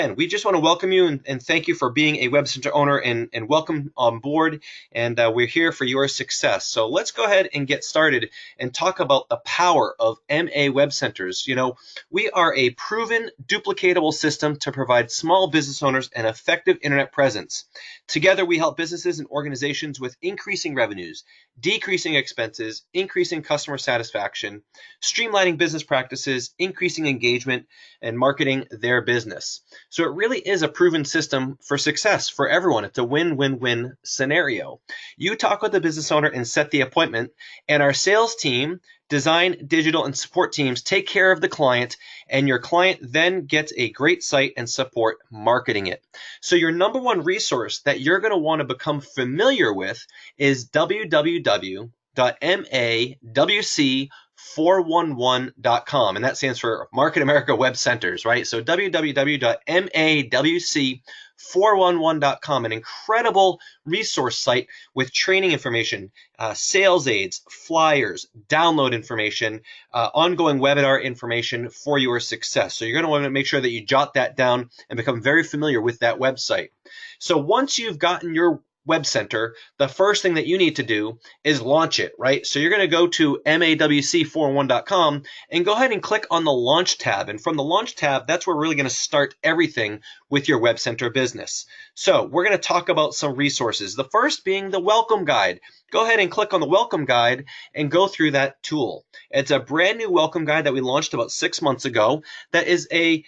And we just want to welcome you and thank you for being a WebCenter owner and welcome on board. And we're here for your success. So let's go ahead and get started and talk about the power of MA Web Centers. You know, we are a proven, duplicatable system to provide small business owners an effective internet presence. Together, we help businesses and organizations with increasing revenues, decreasing expenses, increasing customer satisfaction, streamlining business practices, increasing engagement, and marketing their business. So it really is a proven system for success for everyone. It's a win-win-win scenario. You talk with the business owner and set the appointment, and our sales team, design, digital, and support teams take care of the client, and your client then gets a great site and support marketing it. So your number one resource that you're going to want to become familiar with is www.mawc411.com, and that stands for Market America Web Centers, right? So www.mawc411.com, an incredible resource site with training information, sales aids, flyers, download information, ongoing webinar information for your success. So you're going to want to make sure that you jot that down and become very familiar with that website. So once you've gotten your Web Center, the first thing that you need to do is launch it, right? So you're going to go to mawc411.com and go ahead and click on the Launch tab. And from the Launch tab, that's where we're really going to start everything with your Web Center business. So we're going to talk about some resources. The first being the Welcome Guide. Go ahead and click on the Welcome Guide and go through that tool. It's a brand new Welcome Guide that we launched about 6 months ago that is a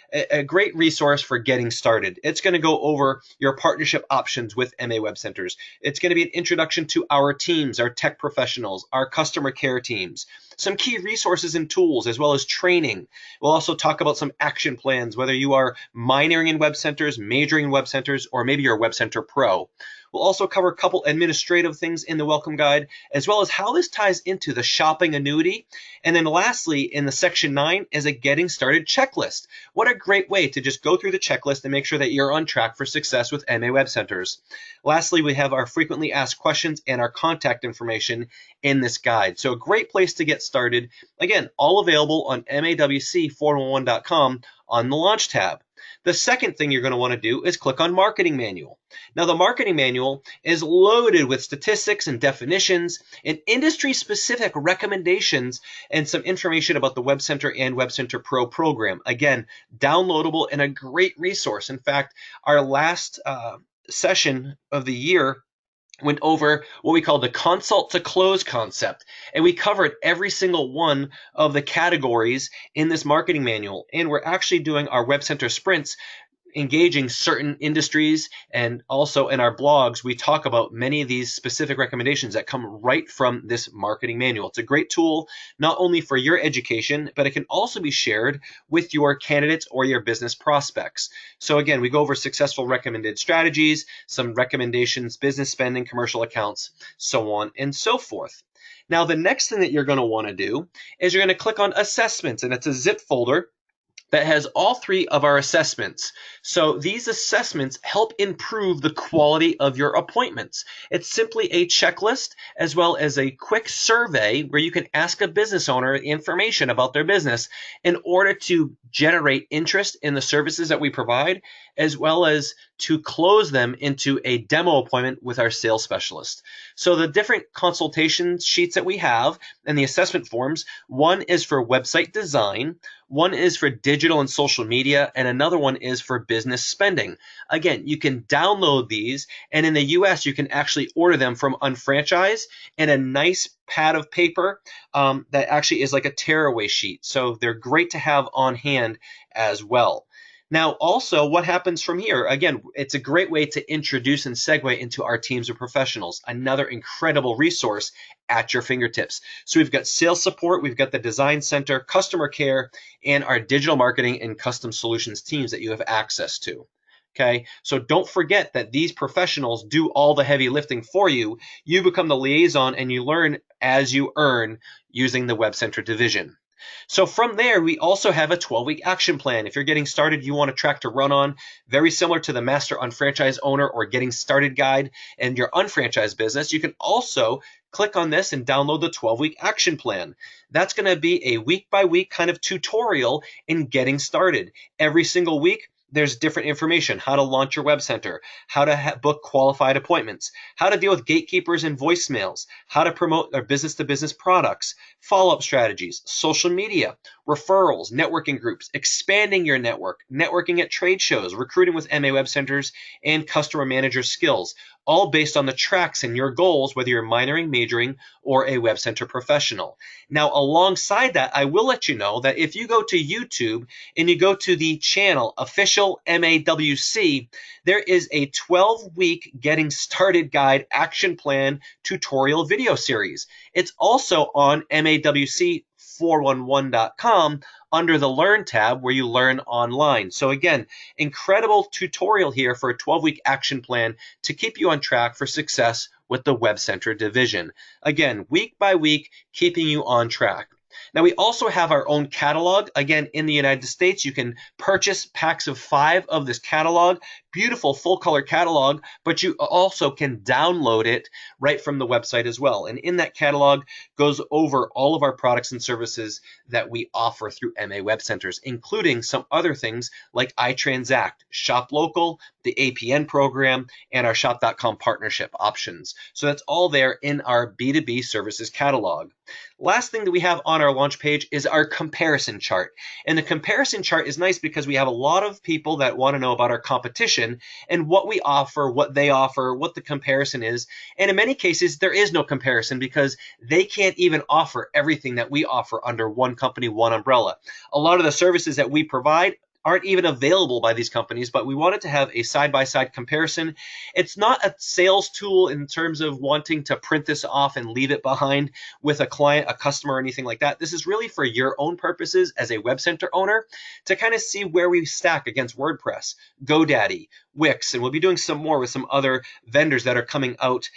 great resource for getting started. It's going to go over your partnership options with MA Web Centers. It's going to be an introduction to our teams, our tech professionals, our customer care teams, some key resources and tools, as well as training. We'll also talk about some action plans, whether you are minoring in Web Centers, majoring in Web Centers, or maybe you're a Web Center Pro. We'll also cover a couple administrative things in the Welcome Guide, as well as how this ties into the shopping annuity. And then lastly, in the section 9 is a getting started checklist. What a great way to just go through the checklist and make sure that you're on track for success with MA Web Centers. Lastly, we have our frequently asked questions and our contact information in this guide. So a great place to get started. Again, all available on mawc411.com on the Launch tab. The second thing you're going to want to do is click on Marketing Manual. Now, the Marketing Manual is loaded with statistics and definitions and industry-specific recommendations and some information about the Web Center and Web Center Pro program. Again, downloadable and a great resource. In fact, our last session of the year went over what we call the consult to close concept. And we covered every single one of the categories in this marketing manual. And we're actually doing our Web Center sprints, engaging certain industries, and also in our blogs, we talk about many of these specific recommendations that come right from this marketing manual. It's a great tool, not only for your education, but it can also be shared with your candidates or your business prospects. So again, we go over successful recommended strategies, some recommendations, business spending, commercial accounts, so on and so forth. Now, the next thing that you're going to want to do is you're going to click on Assessments, and it's a zip folder that has all 3 of our assessments. So these assessments help improve the quality of your appointments. It's simply a checklist as well as a quick survey where you can ask a business owner information about their business in order to generate interest in the services that we provide, as well as to close them into a demo appointment with our sales specialist. So the different consultation sheets that we have and the assessment forms, one is for website design, one is for digital and social media, and another one is for business spending. Again, you can download these, and in the US, you can actually order them from Unfranchise in a nice pad of paper that actually is like a tearaway sheet. So they're great to have on hand as well. Now, also, what happens from here? Again, it's a great way to introduce and segue into our teams of professionals, another incredible resource at your fingertips. So we've got sales support, we've got the design center, customer care, and our digital marketing and custom solutions teams that you have access to. Okay, so don't forget that these professionals do all the heavy lifting for you. You become the liaison and you learn as you earn using the Web Center division. So from there, we also have a 12-week action plan. If you're getting started, you want a track to run on, very similar to the Master Unfranchised Owner or Getting Started Guide in your unfranchised business. You can also click on this and download the 12-week action plan. That's going to be a week-by-week kind of tutorial in getting started. Every single week, there's different information, how to launch your web center, how to book qualified appointments, how to deal with gatekeepers and voicemails, how to promote their business-to-business products, follow-up strategies, social media, referrals, networking groups, expanding your network, networking at trade shows, recruiting with MA Web Centers, and customer manager skills, all based on the tracks and your goals, whether you're minoring, majoring, or a web center professional. Now, alongside that, I will let you know that if you go to YouTube and you go to the channel Official MAWC, there is a 12-week Getting Started Guide Action Plan tutorial video series. It's also on MAWC411.com under the Learn tab where you learn online. So again, incredible tutorial here for a 12-week action plan to keep you on track for success with the Web Center division. Again, week by week, keeping you on track. Now, we also have our own catalog. Again, in the United States, you can purchase packs of 5 of this catalog. Beautiful full color catalog, but you also can download it right from the website as well. And in that catalog goes over all of our products and services that we offer through MA Web Centers, including some other things like iTransact, Shop Local, the APN program, and our Shop.com partnership options. So that's all there in our B2B services catalog. Last thing that we have on our launch page is our comparison chart. And the comparison chart is nice because we have a lot of people that want to know about our competition and what we offer, what they offer, what the comparison is. And in many cases, there is no comparison because they can't even offer everything that we offer under one company, one umbrella. A lot of the services that we provide aren't even available by these companies, but we wanted to have a side-by-side comparison. It's not a sales tool in terms of wanting to print this off and leave it behind with a client, a customer, or anything like that. This is really for your own purposes as a web center owner to kind of see where we stack against WordPress, GoDaddy, Wix, and we'll be doing some more with some other vendors that are coming out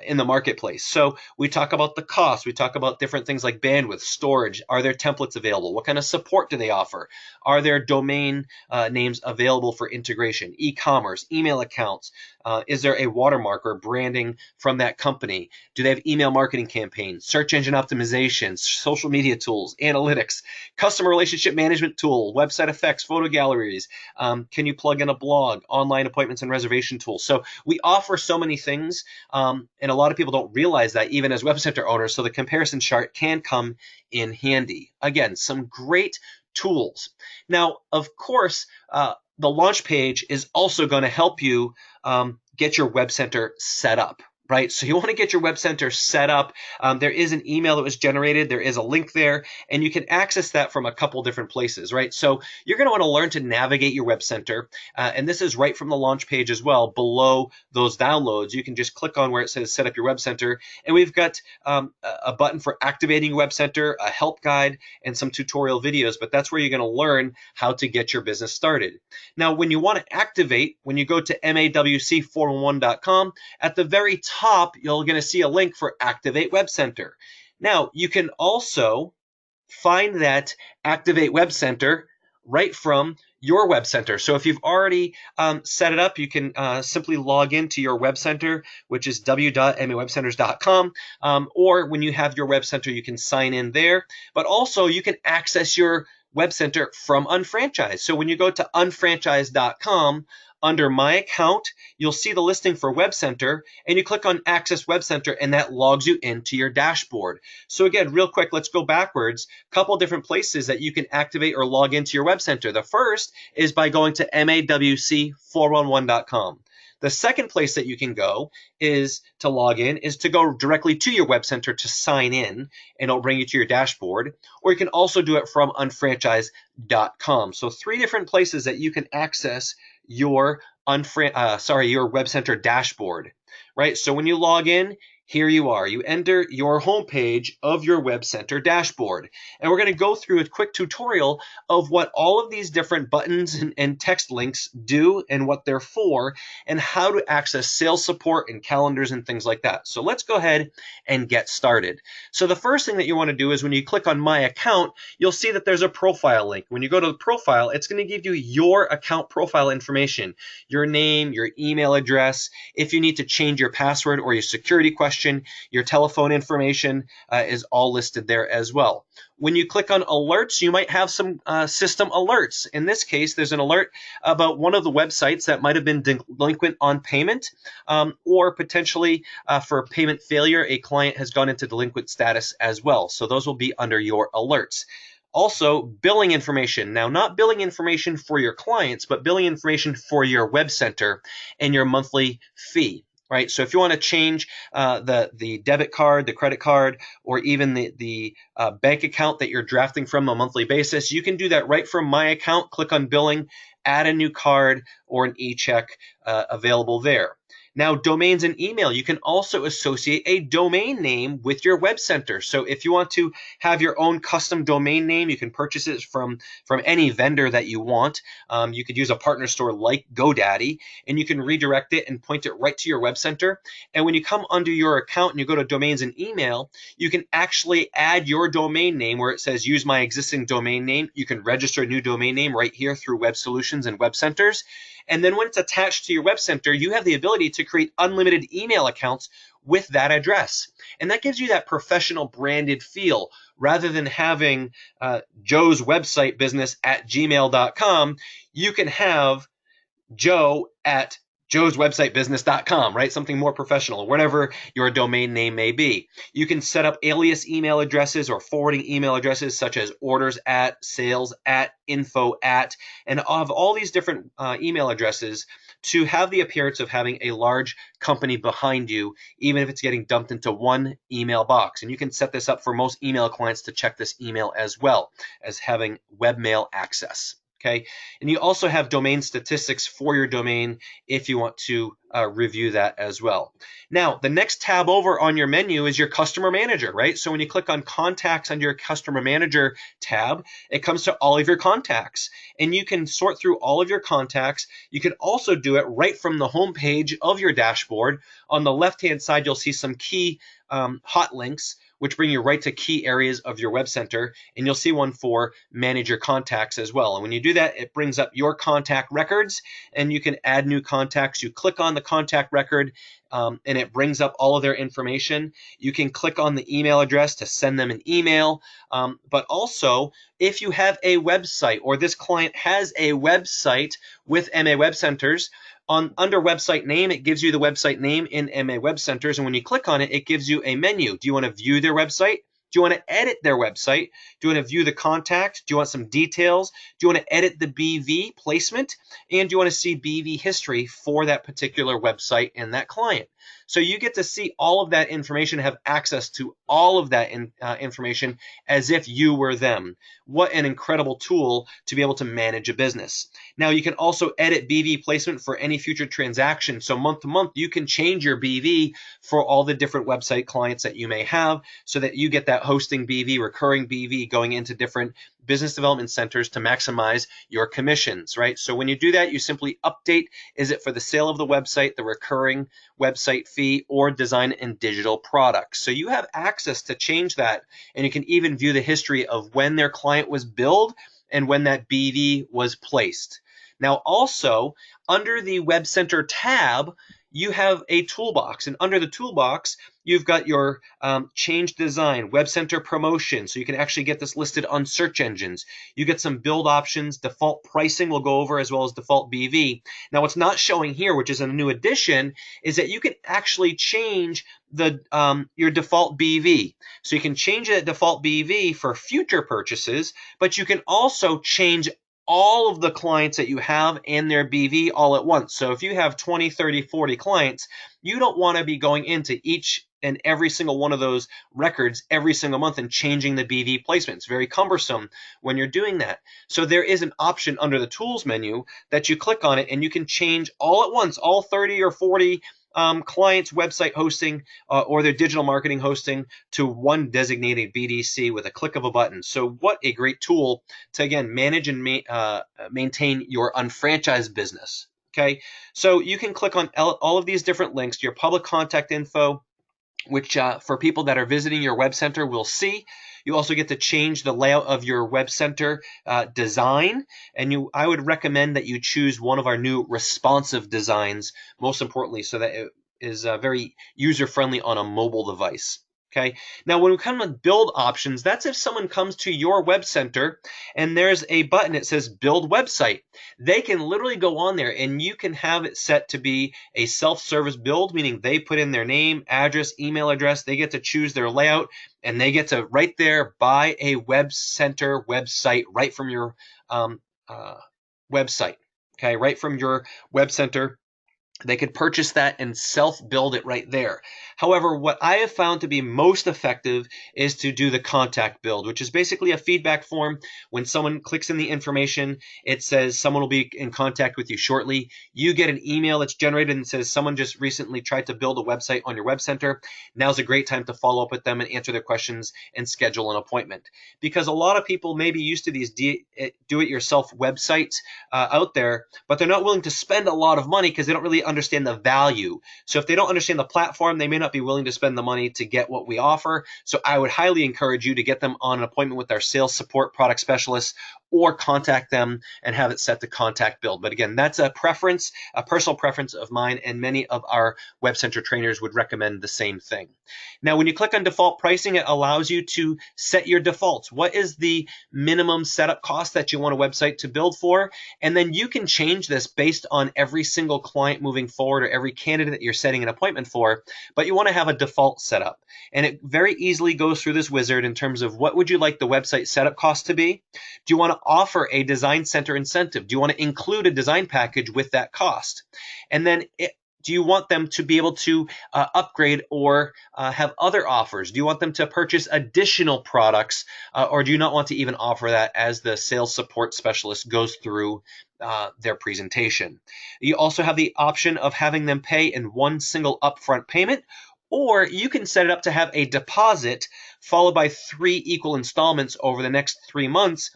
in the marketplace. So we talk about the cost. We talk about different things like bandwidth, storage. Are there templates available? What kind of support do they offer? Are there domain names available for integration? E-commerce, email accounts. Is there a watermark or branding from that company? Do they have email marketing campaigns, search engine optimization, social media tools, analytics, customer relationship management tool, website effects, photo galleries? Can you plug in a blog, online appointments and reservation tools? So we offer so many things. And a lot of people don't realize that even as web center owners, so the comparison chart can come in handy. Again, some great tools. Now, of course, the launch page is also going to help you get your web center set up. Right? So you want to get your web center set up. There is an email that was generated. There is a link there, and you can access that from a couple different places, right? So you're going to want to learn to navigate your web center, and this is right from the launch page as well. Below those downloads, you can just click on where it says set up your web center, and we've got a button for activating your web center, a help guide, and some tutorial videos, but that's where you're going to learn how to get your business started. Now, when you want to activate, when you go to MAWC411.com, at the very top, you're going to see a link for Activate Web Center. Now, you can also find that Activate Web Center right from your web center. So if you've already set it up, you can simply log into your web center, which is www.mawebcenters.com, or when you have your web center, you can sign in there. But also, you can access your web center from unfranchised. So when you go to unfranchised.com, under My Account, you'll see the listing for Web Center, and you click on Access Web Center, and that logs you into your dashboard. So again, real quick, let's go backwards. A couple different places that you can activate or log into your Web Center. The first is by going to MAWC411.com. The second place that you can go is to log in, is to go directly to your web center to sign in, and it'll bring you to your dashboard. Or you can also do it from unfranchised.com. So 3 different places that you can access your your web center dashboard, right? So when you log in, here you are. You enter your homepage of your web center dashboard. And we're going to go through a quick tutorial of what all of these different buttons and text links do and what they're for, and how to access sales support and calendars and things like that. So let's go ahead and get started. So the first thing that you want to do is when you click on My Account, you'll see that there's a profile link. When you go to the profile, it's going to give you your account profile information, your name, your email address. If you need to change your password or your security question, your telephone information is all listed there as well. When you click on alerts, you might have some system alerts. In this case, there's an alert about one of the websites that might have been delinquent on payment, or potentially for payment failure, a client has gone into delinquent status as well. So those will be under your alerts. Also, billing information. Now, not billing information for your clients, but billing information for your web center and your monthly fee. Right, so if you want to change the debit card, the credit card, or even the bank account that you're drafting from on a monthly basis, you can do that right from My Account. Click on Billing, add a new card or an e-check available there. Now, domains and email, you can also associate a domain name with your web center. So if you want to have your own custom domain name, you can purchase it from any vendor that you want. You could use a partner store like GoDaddy, and you can redirect it and point it right to your web center. And when you come under your account and you go to domains and email, you can actually add your domain name where it says use my existing domain name. You can register a new domain name right here through Web Solutions and WebCenters. And then when it's attached to your web center, you have the ability to create unlimited email accounts with that address. And that gives you that professional branded feel. Rather than having Joe's website business at gmail.com, you can have Joe at joeswebsitebusiness.com, right? Something more professional, whatever your domain name may be. You can set up alias email addresses or forwarding email addresses such as orders at, sales at, info at, and of all these different email addresses to have the appearance of having a large company behind you, even if it's getting dumped into one email box. And you can set this up for most email clients to check this email as well as having webmail access. Okay, and you also have domain statistics for your domain if you want to review that as well. Now, the next tab over on your menu is your customer manager, right? So when you click on contacts under your customer manager tab, it comes to all of your contacts, and you can sort through all of your contacts. You can also do it right from the home page of your dashboard. On the left-hand side, you'll see some key hot links, which bring you right to key areas of your web center, and you'll see one for manage your contacts as well. And when you do that, it brings up your contact records, and you can add new contacts. You click on the contact record, and it brings up all of their information. You can click on the email address to send them an email, but also if you have a website or this client has a website with MA Web Centers, under website name, it gives you the website name in MA Web Centers, and when you click on it, it gives you a menu. Do you want to view their website? Do you want to edit their website? Do you want to view the contact? Do you want some details? Do you want to edit the BV placement? And do you want to see BV history for that particular website and that client? So you get to see all of that information, have access to all of that information as if you were them. What an incredible tool to be able to manage a business. Now you can also edit BV placement for any future transaction. So month to month, you can change your BV for all the different website clients that you may have so that you get that hosting BV, recurring BV going into different business development centers to maximize your commissions, right? So when you do that, you simply update, is it for the sale of the website, the recurring website fee, or design and digital products? So you have access to change that, and you can even view the history of when their client was billed and when that BV was placed. Now also, under the Web Center tab, you have a toolbox, and under the toolbox, you've got your change design, Web Center promotion, so you can actually get this listed on search engines. You get some build options, default pricing we'll go over, as well as default BV. Now what's not showing here, which is a new addition, is that you can actually change the your default BV. So you can change that default BV for future purchases, but you can also change all of the clients that you have and their BV all at once. So if you have 20, 30, 40 clients, you don't want to be going into each and every single one of those records every single month and changing the BV placement. It's very cumbersome when you're doing that. So there is an option under the Tools menu that you click on it and you can change all at once, all 30 or 40 clients' website hosting or their digital marketing hosting to one designated BDC with a click of a button. So what a great tool to, again, manage and maintain your unfranchised business. Okay, so you can click on all of these different links, your public contact info, which for people that are visiting your web center will see. You also get to change the layout of your web center design, and I would recommend that you choose one of our new responsive designs, most importantly, so that it is very user-friendly on a mobile device. Okay. Now, when we come to build options, that's if someone comes to your web center and there's a button that says build website. They can literally go on there and you can have it set to be a self-service build, meaning they put in their name, address, email address, they get to choose their layout, and they get to right there buy a web center website right from your website. Okay, right from your web center. They could purchase that and self-build it right there. However, what I have found to be most effective is to do the contact build, which is basically a feedback form. When someone clicks in the information, it says someone will be in contact with you shortly. You get an email that's generated and says someone just recently tried to build a website on your web center. Now's a great time to follow up with them and answer their questions and schedule an appointment. Because a lot of people may be used to these do-it-yourself websites out there, but they're not willing to spend a lot of money because they don't really understand the value. So if they don't understand the platform, they may not be willing to spend the money to get what we offer. So I would highly encourage you to get them on an appointment with our sales support product specialist, or contact them and have it set to contact build. But again, that's a preference, a personal preference of mine, and many of our web center trainers would recommend the same thing. Now, when you click on default pricing, it allows you to set your defaults. What is the minimum setup cost that you want a website to build for? And then you can change this based on every single client moving forward or every candidate that you're setting an appointment for, but you want to have a default setup. And it very easily goes through this wizard in terms of what would you like the website setup cost to be? Do you want to offer a design center incentive? Do you want to include a design package with that cost? And then do you want them to be able to upgrade or have other offers? Do you want them to purchase additional products, or do you not want to even offer that as the sales support specialist goes through their presentation? You also have the option of having them pay in one single upfront payment, or you can set it up to have a deposit followed by 3 equal installments over the next 3 months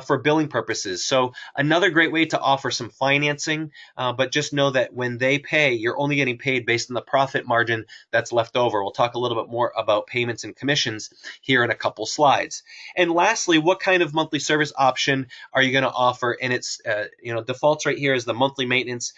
for billing purposes. So another great way to offer some financing, but just know that when they pay, you're only getting paid based on the profit margin that's left over. We'll talk a little bit more about payments and commissions here in a couple slides. And lastly, what kind of monthly service option are you going to offer? And it's defaults right here is the monthly maintenance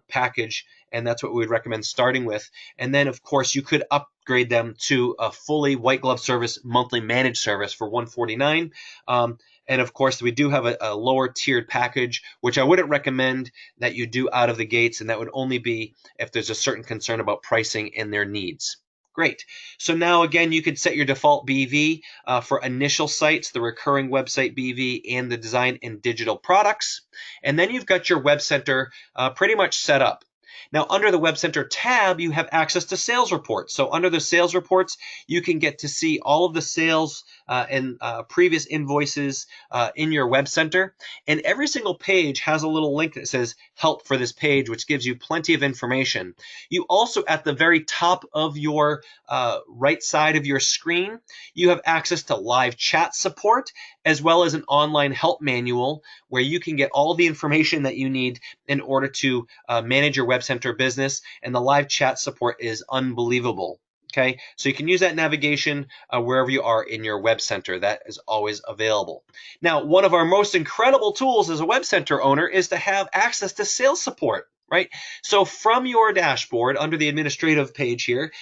package. And that's what we would recommend starting with. And then, of course, you could upgrade them to a fully white glove service monthly managed service for $149. And of course, we do have a lower tiered package, which I wouldn't recommend that you do out of the gates. And that would only be if there's a certain concern about pricing and their needs. Great. So now, again, you could set your default BV for initial sites, the recurring website BV, and the design and digital products. And then you've got your web center pretty much set up. Now, under the WebCenter tab, you have access to sales reports. So under the sales reports, you can get to see all of the sales and previous invoices in your web center. And every single page has a little link that says help for this page, which gives you plenty of information. You also, at the very top of your right side of your screen, you have access to live chat support, as well as an online help manual where you can get all the information that you need in order to manage your web center business. And the live chat support is unbelievable. Okay, so you can use that navigation wherever you are in your web center. That is always available. Now, one of our most incredible tools as a web center owner is to have access to sales support. Right? So from your dashboard under the administrative page here,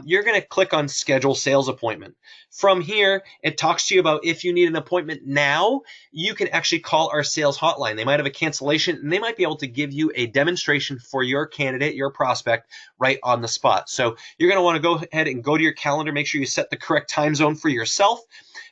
you're going to click on schedule sales appointment. From here, it talks to you about if you need an appointment now, you can actually call our sales hotline. They might have a cancellation and they might be able to give you a demonstration for your candidate, your prospect, right on the spot. So you're going to want to go ahead and go to your calendar, make sure you set the correct time zone for yourself.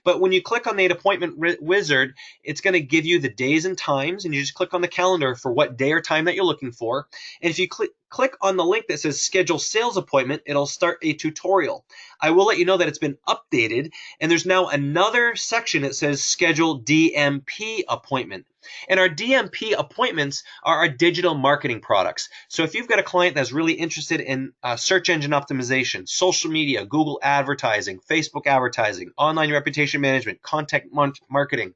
But when you click on the appointment wizard, it's going to give you the days and times, and you just click on the calendar for what day or time that you're looking for. And if you click on the link that says schedule sales appointment, it'll start a tutorial. I will let you know that it's been updated, and there's now another section that says schedule DMP appointment. And our DMP appointments are our digital marketing products. So if you've got a client that's really interested in search engine optimization, social media, Google advertising, Facebook advertising, online reputation management, content marketing,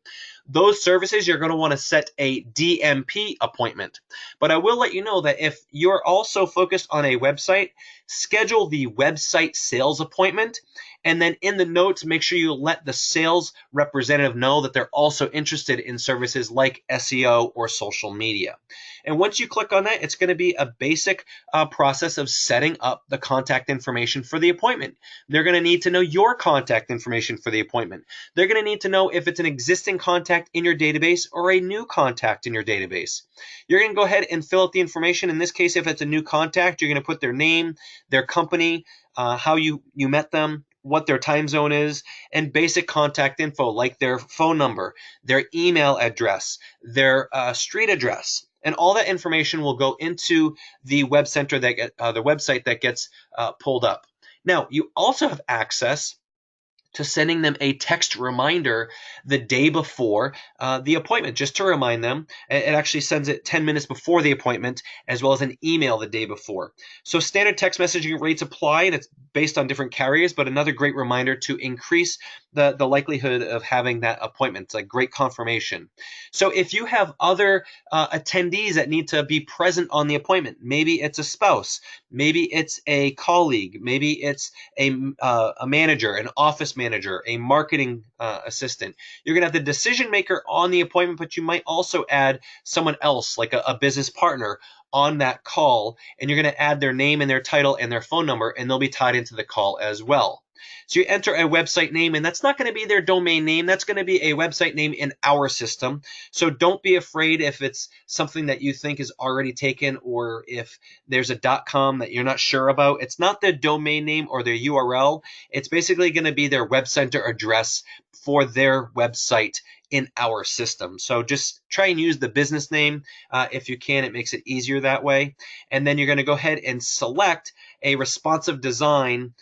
those services, you're going to want to set a DMP appointment. But I will let you know that if you're also focused on a website, schedule the website sales appointment. And then in the notes, make sure you let the sales representative know that they're also interested in services like SEO or social media. And once you click on that, it's going to be a basic process of setting up the contact information for the appointment. They're going to need to know your contact information for the appointment. They're going to need to know if it's an existing contact in your database or a new contact in your database. You're going to go ahead and fill out the information. In this case, if it's a new contact, you're going to put their name, their company, how you met them, what their time zone is, and basic contact info like their phone number, their email address, their street address. And all that information will go into the WebCenter the website that gets pulled up. Now, you also have access to sending them a text reminder the day before the appointment, just to remind them. It actually sends it 10 minutes before the appointment, as well as an email the day before. So standard text messaging rates apply, and it's based on different carriers, but another great reminder to increase the likelihood of having that appointment. It's like great confirmation. So if you have other attendees that need to be present on the appointment, maybe it's a spouse, maybe it's a colleague, maybe it's a manager, an office manager, a marketing assistant. You're going to have the decision maker on the appointment, but you might also add someone else, like a business partner, on that call, and you're going to add their name and their title and their phone number, and they'll be tied into the call as well. So you enter a website name, and that's not going to be their domain name. That's going to be a website name in our system. So don't be afraid if it's something that you think is already taken, or if there's a .com that you're not sure about. It's not their domain name or their URL. It's basically going to be their WebCenter address for their website in our system. So just try and use the business name if you can. It makes it easier that way. And then you're going to go ahead and select a responsive design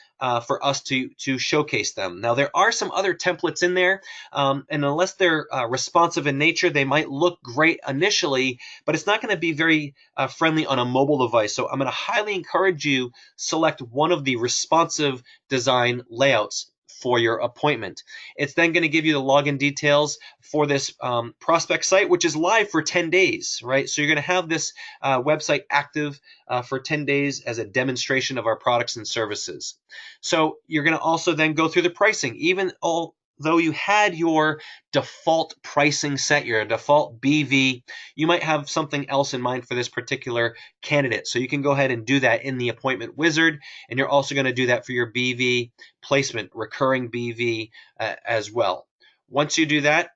for us to showcase them. Now, there are some other templates in there, and unless they're responsive in nature, they might look great initially, but it's not going to be very friendly on a mobile device. So I'm going to highly encourage you select one of the responsive design layouts for your appointment. It's then going to give you the login details for this prospect site, which is live for 10 days, right? So you're going to have this website active for 10 days as a demonstration of our products and services. So you're going to also then go through the pricing. Even though you had your default pricing set, your default BV, you might have something else in mind for this particular candidate. So you can go ahead and do that in the appointment wizard, and you're also going to do that for your BV placement, recurring BV as well. Once you do that,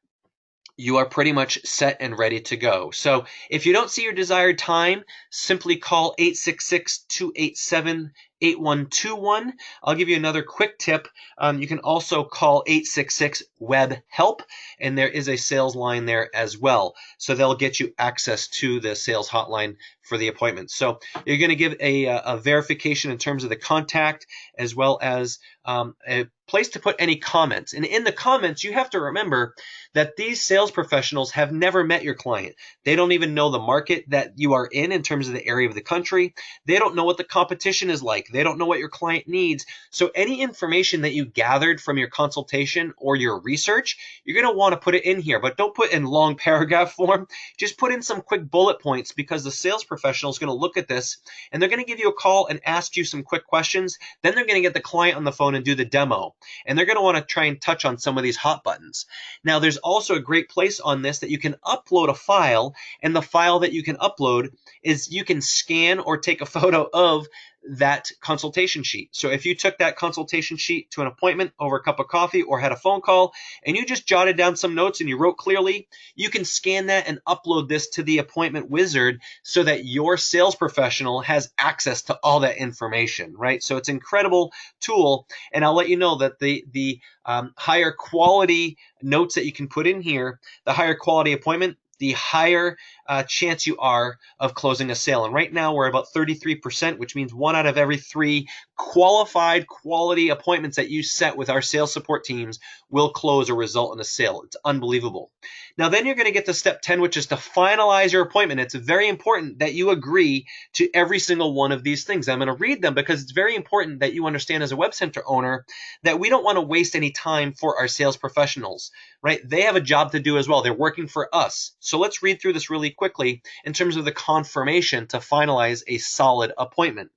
you are pretty much set and ready to go. So if you don't see your desired time, simply call 866-287-8121. I'll give you another quick tip. You can also call 866-WEB-HELP, and there is a sales line there as well. So they'll get you access to the sales hotline for the appointment. So you're going to give a verification in terms of the contact, as well as a place to put any comments. And in the comments, you have to remember that these sales professionals have never met your client. They don't even know the market that you are in terms of the area of the country. They don't know what the competition is like. They don't know what your client needs. So any information that you gathered from your consultation or your research, you're going to want to put it in here, but don't put in long paragraph form. Just put in some quick bullet points, because the sales professional is going to look at this and they're going to give you a call and ask you some quick questions. Then they're going to get the client on the phone and do the demo, and they're going to want to try and touch on some of these hot buttons. Now, there's also a great place on this that you can upload a file, and the file that you can upload is you can scan or take a photo of that consultation sheet. So if you took that consultation sheet to an appointment over a cup of coffee or had a phone call and you just jotted down some notes and you wrote clearly, you can scan that and upload this to the appointment wizard so that your sales professional has access to all that information, right? So it's an incredible tool, and I'll let you know that the higher quality notes that you can put in here, the higher quality appointment, the higher chance you are of closing a sale. And right now we're about 33%, which means 1 out of every 3 qualified quality appointments that you set with our sales support teams will close or result in a sale. It's unbelievable. Now then you're going to get to step 10, which is to finalize your appointment. It's very important that you agree to every single one of these things. I'm going to read them because it's very important that you understand as a WebCenter owner that we don't want to waste any time for our sales professionals, right? They have a job to do as well. They're working for us. So let's read through this really quickly in terms of the confirmation to finalize a solid appointment.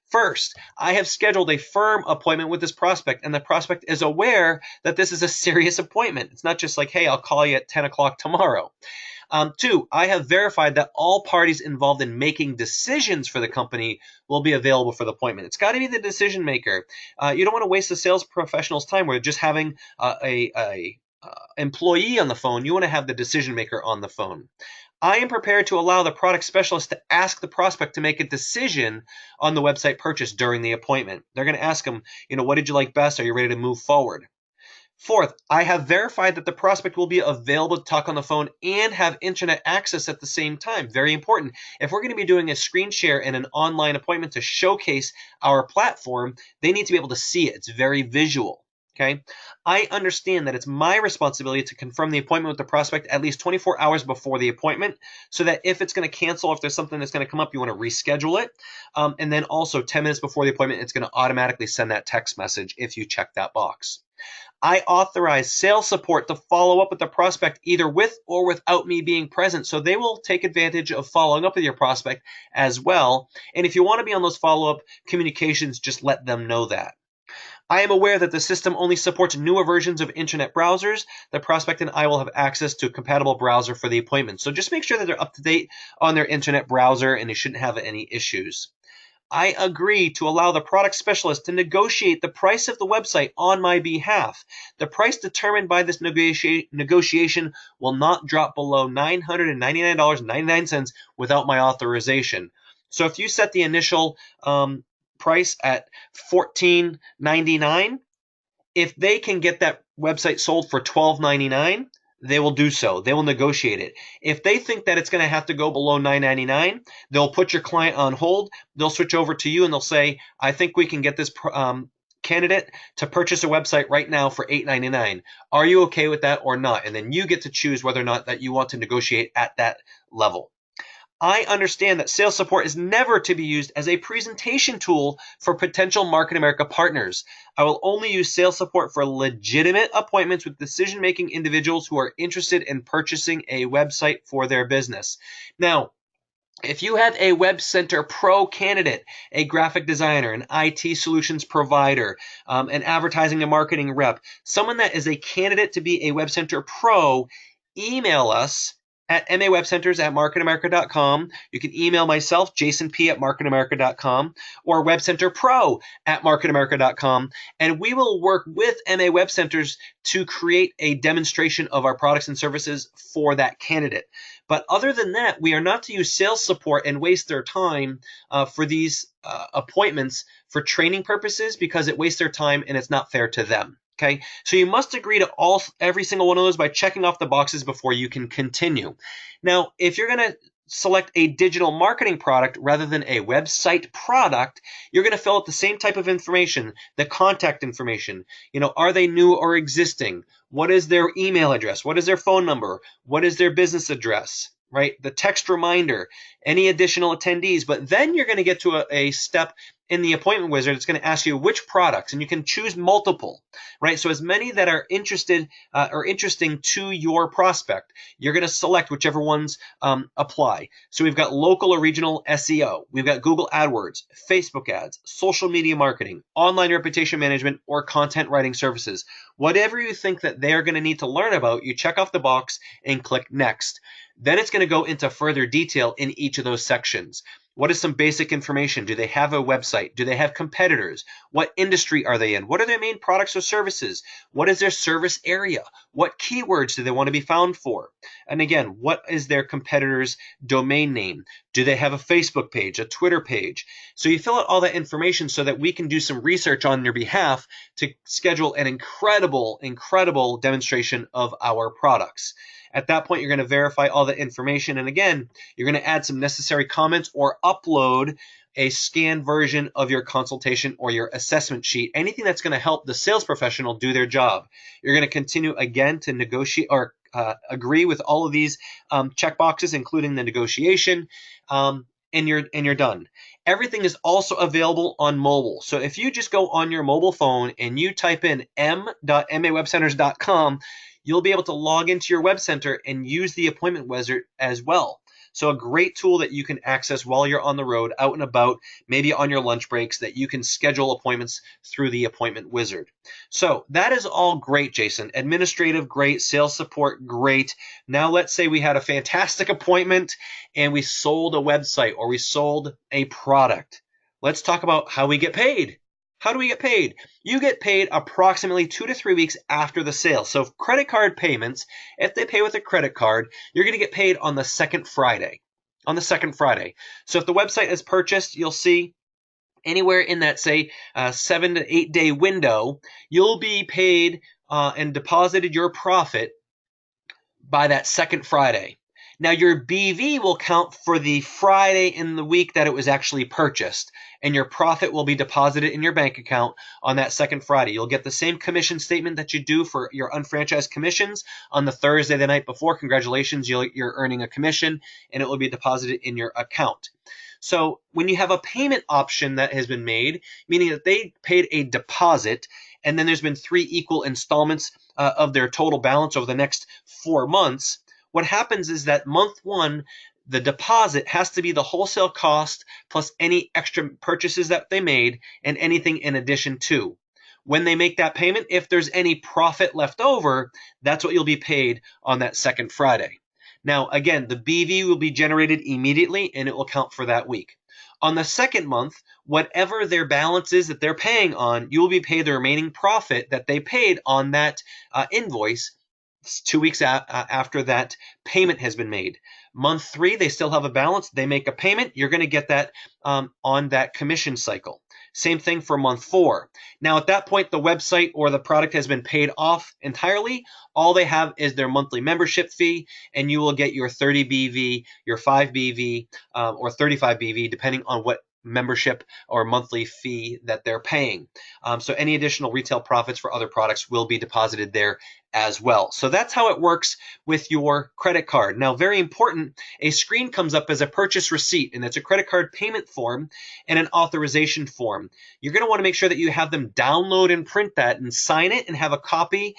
First, I have scheduled a firm appointment with this prospect, and the prospect is aware that this is a serious appointment. It's not just like, hey, I'll call you at 10 o'clock tomorrow. 2, I have verified that all parties involved in making decisions for the company will be available for the appointment. It's got to be the decision maker. You don't want to waste the sales professional's time where just having a employee on the phone. You want to have the decision maker on the phone. I am prepared to allow the product specialist to ask the prospect to make a decision on the website purchase during the appointment. They're going to ask them, what did you like best? Are you ready to move forward? 4th, I have verified that the prospect will be available to talk on the phone and have internet access at the same time. Very important. If we're going to be doing a screen share and an online appointment to showcase our platform, they need to be able to see it. It's very visual. Okay, I understand that it's my responsibility to confirm the appointment with the prospect at least 24 hours before the appointment so that if it's going to cancel, if there's something that's going to come up, you want to reschedule it. And then also 10 minutes before the appointment, it's going to automatically send that text message if you check that box. I authorize sales support to follow up with the prospect either with or without me being present. So they will take advantage of following up with your prospect as well. And if you want to be on those follow-up communications, just let them know that. I am aware that the system only supports newer versions of internet browsers. The prospect and I will have access to a compatible browser for the appointment. So just make sure that they're up to date on their internet browser and they shouldn't have any issues. I agree to allow the product specialist to negotiate the price of the website on my behalf. The price determined by this negotiation will not drop below $999.99 without my authorization. So if you set the initial price at $14.99, if they can get that website sold for $12.99, they will do so. They will negotiate it. If they think that it's going to have to go below $9.99, they'll put your client on hold. They'll switch over to you and they'll say, I think we can get this candidate to purchase a website right now for $8.99. Are you okay with that or not? And then you get to choose whether or not that you want to negotiate at that level. I understand that sales support is never to be used as a presentation tool for potential Market America partners. I will only use sales support for legitimate appointments with decision-making individuals who are interested in purchasing a website for their business. Now, if you have a WebCenter Pro candidate, a graphic designer, an IT solutions provider, an advertising and marketing rep, someone that is a candidate to be a WebCenter Pro, email us at mawebcenters@marketamerica.com. You can email myself, jasonp@marketamerica.com, or webcenterpro@marketamerica.com, and we will work with MA Web Centers to create a demonstration of our products and services for that candidate. But other than that, we are not to use sales support and waste their time for these appointments for training purposes because it wastes their time and it's not fair to them. Okay, so you must agree to every single one of those by checking off the boxes before you can continue. Now, if you're going to select a digital marketing product rather than a website product, you're going to fill out the same type of information, the contact information. Are they new or existing? What is their email address? What is their phone number? What is their business address? Right? The text reminder, any additional attendees. But then you're going to get to a step in the appointment wizard. It's going to ask you which products, and you can choose multiple, right? So as many that are interested or interesting to your prospect, you're going to select whichever ones apply. So we've got local or regional SEO. We've got Google AdWords, Facebook ads, social media marketing, online reputation management, or content writing services. Whatever you think that they're going to need to learn about, you check off the box and click next. Then it's going to go into further detail in each of those sections. What is some basic information? Do they have a website? Do they have competitors? What industry are they in? What are their main products or services? What is their service area? What keywords do they want to be found for? And again, what is their competitor's domain name? Do they have a Facebook page, a Twitter page? So you fill out all that information so that we can do some research on your behalf to schedule an incredible demonstration of our products. At that point, you're going to verify all the information. And again, you're going to add some necessary comments or upload a scanned version of your consultation or your assessment sheet, anything that's going to help the sales professional do their job. You're going to continue again to negotiate or agree with all of these checkboxes, including the negotiation, and you're done. Everything is also available on mobile. So if you just go on your mobile phone and you type in m.mawebcenters.com, you'll be able to log into your web center and use the appointment wizard as well. So a great tool that you can access while you're on the road, out and about, maybe on your lunch breaks, that you can schedule appointments through the appointment wizard. So that is all great, Jason. Administrative, great. Sales support, great. Now let's say we had a fantastic appointment and we sold a website or we sold a product. Let's talk about how we get paid. How do we get paid? You get paid approximately 2 to 3 weeks after the sale. So credit card payments, if they pay with a credit card, you're going to get paid on the second Friday. On the second Friday. So if the website is purchased, you'll see anywhere in that, say, 7 to 8 day window, you'll be paid and deposited your profit by that second Friday. Now your BV will count for the Friday in the week that it was actually purchased, and your profit will be deposited in your bank account on that second Friday. You'll get the same commission statement that you do for your unfranchised commissions on the Thursday the night before. Congratulations, you're earning a commission, and it will be deposited in your account. So when you have a payment option that has been made, meaning that they paid a deposit, and then there's been 3 equal installments of their total balance over the next 4 months, what happens is that month 1, the deposit has to be the wholesale cost plus any extra purchases that they made and anything in addition to. When they make that payment, if there's any profit left over, that's what you'll be paid on that second Friday. Now, again, the BV will be generated immediately and it will count for that week. On the second month, whatever their balance is that they're paying on, you will be paid the remaining profit that they paid on that invoice 2 weeks after that payment has been made. Month 3, they still have a balance. They make a payment. You're going to get that on that commission cycle. Same thing for month 4. Now, at that point, the website or the product has been paid off entirely. All they have is their monthly membership fee, and you will get your 30 BV, your 5 BV, or 35 BV, depending on what membership or monthly fee that they're paying. So any additional retail profits for other products will be deposited there as well. So that's how it works with your credit card. Now, very important, a screen comes up as a purchase receipt, and it's a credit card payment form and an authorization form. You're going to want to make sure that you have them download and print that and sign it and have a copy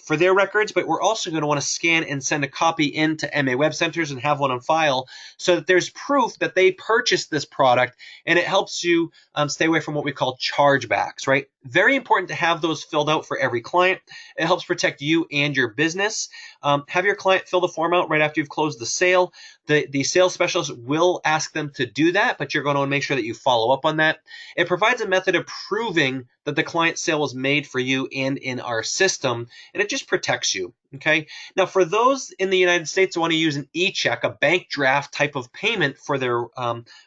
for their records, but we're also going to want to scan and send a copy into MA Web Centers and have one on file so that there's proof that they purchased this product, and it helps you stay away from what we call chargebacks, right? Very important to have those filled out for every client. It helps protect you and your business. Have your client fill the form out right after you've closed the sale. The sales specialist will ask them to do that, but you're going to want to make sure that you follow up on that. It provides a method of proving that the client sale was made for you and in our system, and it just protects you. Okay. Now, for those in the United States who want to use an e-check, a bank draft type of payment for their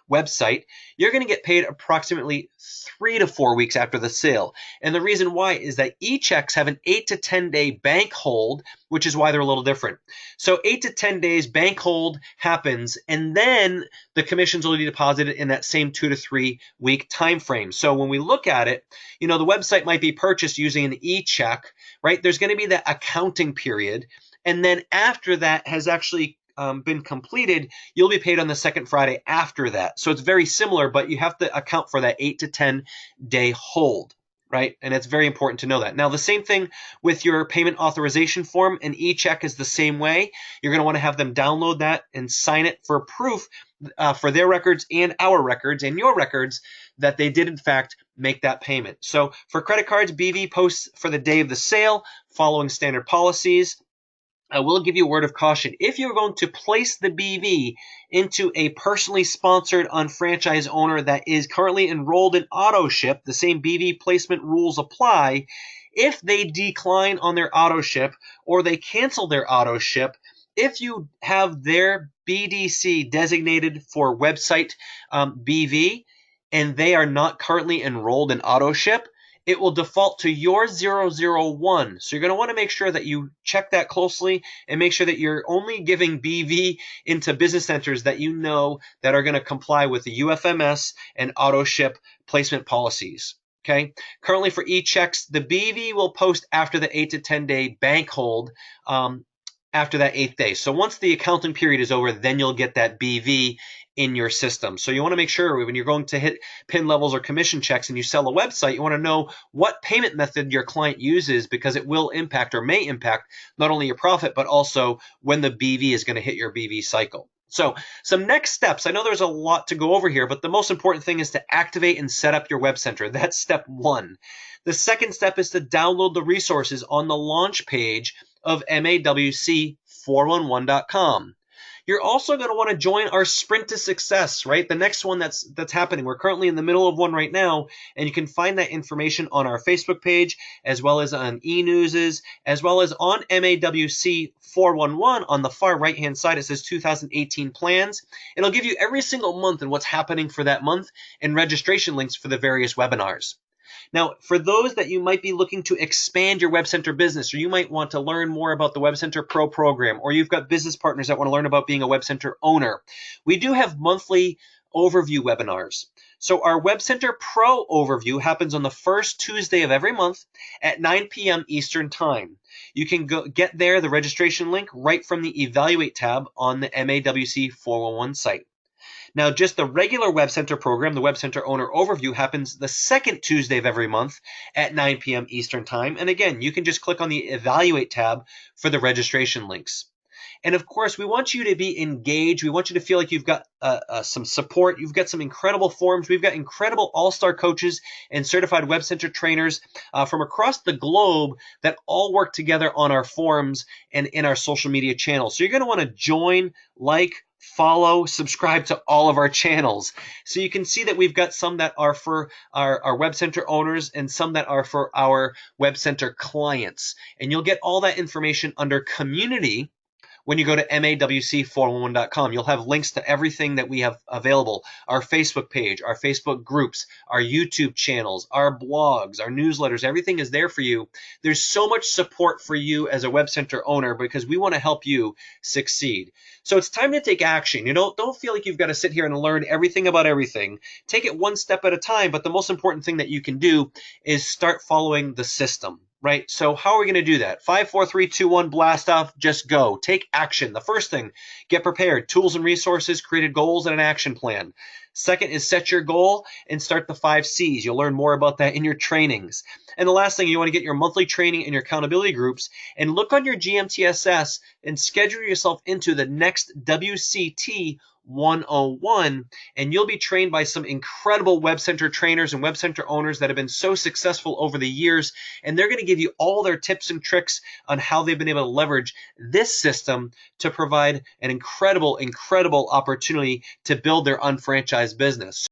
website, you're going to get paid approximately 3 to 4 weeks after the sale. And the reason why is that e-checks have an 8 to 10 day bank hold, which is why they're a little different. So 8 to 10 days bank hold happens, and then the commissions will be deposited in that same 2 to 3 week time frame. So when we look at it, you know, the website might be purchased using an e-check, right? There's going to be that accounting period, and then after that has actually been completed, you'll be paid on the second Friday after that. So it's very similar, but you have to account for that 8 to 10 day hold, right? And it's very important to know that. Now, the same thing with your payment authorization form. An e-check is the same way. You're going to want to have them download that and sign it for proof for their records and our records and your records that they did in fact make that payment. So for credit cards, BV posts for the day of the sale following standard policies. I will give you a word of caution. If you're going to place the BV into a personally sponsored unfranchised owner that is currently enrolled in auto ship, the same BV placement rules apply. If they decline on their auto ship or they cancel their auto ship, if you have their BDC designated for website BV and they are not currently enrolled in auto ship, it will default to your 001. So you're going to want to make sure that you check that closely and make sure that you're only giving BV into business centers that you know that are going to comply with the UFMS and auto ship placement policies. Okay. Currently for e-checks, the BV will post after the 8 to 10 day bank hold after that 8th day. So once the accounting period is over, then you'll get that BV in your system. So you want to make sure when you're going to hit PIN levels or commission checks and you sell a website, you want to know what payment method your client uses, because it will impact or may impact not only your profit, but also when the BV is going to hit your BV cycle. So some next steps. I know there's a lot to go over here, but the most important thing is to activate and set up your web center. That's step 1. The second step is to download the resources on the launch page of MAWC411.com. You're also going to want to join our Sprint to Success, right? The next one that's happening. We're currently in the middle of one right now, and you can find that information on our Facebook page, as well as on eNewses, as well as on MAWC 411 on the far right-hand side. It says 2018 plans. It'll give you every single month and what's happening for that month and registration links for the various webinars. Now, for those that you might be looking to expand your WebCenter business, or you might want to learn more about the WebCenter Pro program, or you've got business partners that want to learn about being a WebCenter owner, we do have monthly overview webinars. So our WebCenter Pro overview happens on the first Tuesday of every month at 9 p.m. Eastern Time. You can get there, the registration link, right from the Evaluate tab on the MAWC 411 site. Now, just the regular WebCenter program, the WebCenter Owner Overview, happens the second Tuesday of every month at 9 p.m. Eastern Time. And again, you can just click on the Evaluate tab for the registration links. And of course, we want you to be engaged. We want you to feel like you've got some support. You've got some incredible forums. We've got incredible all-star coaches and certified WebCenter trainers from across the globe that all work together on our forums and in our social media channels. So you're going to want to join, like, follow, subscribe to all of our channels. So you can see that we've got some that are for our WebCenter owners and some that are for our WebCenter clients. And you'll get all that information under community when you go to MAWC411.com. You'll have links to everything that we have available, our Facebook page, our Facebook groups, our YouTube channels, our blogs, our newsletters. Everything is there for you. There's so much support for you as a WebCenter owner because we want to help you succeed. So it's time to take action. You know, don't feel like you've got to sit here and learn everything about everything. Take it one step at a time, but the most important thing that you can do is start following the system. Right? So how are we going to do that? 5, 4, 3, 2, 1, blast off, just go. Take action. The first thing, get prepared. Tools and resources, created goals, and an action plan. Second is set your goal and start the 5 C's. You'll learn more about that in your trainings. And the last thing, you want to get your monthly training and your accountability groups and look on your GMTSS and schedule yourself into the next WCT 101, and you'll be trained by some incredible WebCenter trainers and WebCenter owners that have been so successful over the years, and they're going to give you all their tips and tricks on how they've been able to leverage this system to provide an incredible opportunity to build their unfranchised business.